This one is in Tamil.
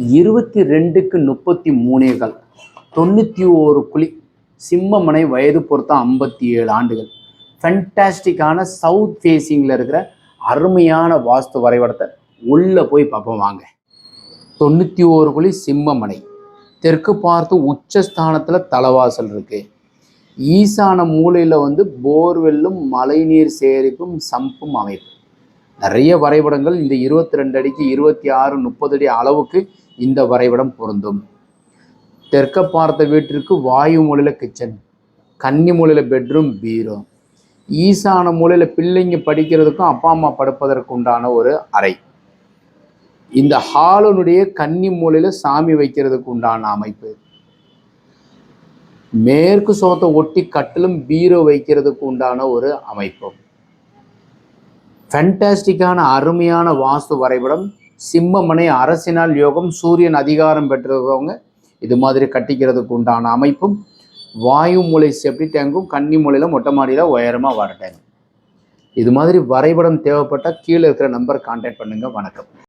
22க்கு 33 91 குழி. சிம்மமனை வயது பொறுத்தம் 57 ஆண்டுகள். ஃபென்டாஸ்டிக்கான சவுத் ஃபேஸிங்கில் இருக்கிற அருமையான வாஸ்து வரைபடத்தை உள்ளே போய் பார்ப்போம் வாங்க. 91 குழி சிம்மமனை. தெற்கு பார்த்து உச்சஸ்தானத்தில் தலைவாசல் இருக்கு. ஈசான மூலையில் போர்வெல்லும் மழைநீர் சேகரிப்பும் சம்பும் அமைப்பு. நிறைய வரைபடங்கள் இந்த 22 அடிக்கு 26 30 அடி அளவுக்கு இந்த வரைபடம் பொருந்தும். தெற்க பார்த்த வீட்டிற்கு வாயு மூலையில் கிச்சன், கன்னி மூலையில் பெட்ரூம், பீரோ, ஈசான மூலையில் பிள்ளைங்க படிக்கிறதுக்கும் அப்பா அம்மா படுப்பதற்கு உண்டான ஒரு அறை. இந்த ஹாலனுடைய கன்னி மூலையில் சாமி வைக்கிறதுக்கு உண்டான அமைப்பு. மேற்கு சோத்தை ஒட்டி கட்டிலும் பீரோ வைக்கிறதுக்கு உண்டான ஒரு அமைப்பு. ஃபென்டாஸ்டிக்கான அருமையான வாஸ்து வரைபடம். சிம்மமனை அரசினால் யோகம், சூரியன் அதிகாரம் பெற்றிருக்கிறவங்க இது மாதிரி கட்டிக்கிறதுக்கு உண்டான அமைப்பும். வாயு மூலை செப்டி டேங்கும், கன்னி மூலையில் மொட்டை மாடியில் உயரமாக வர டேங்கும். இது மாதிரி வரைபடம் தேவைப்பட்டால் கீழே இருக்கிற நம்பர் கான்டாக்ட் பண்ணுங்கள். வணக்கம்.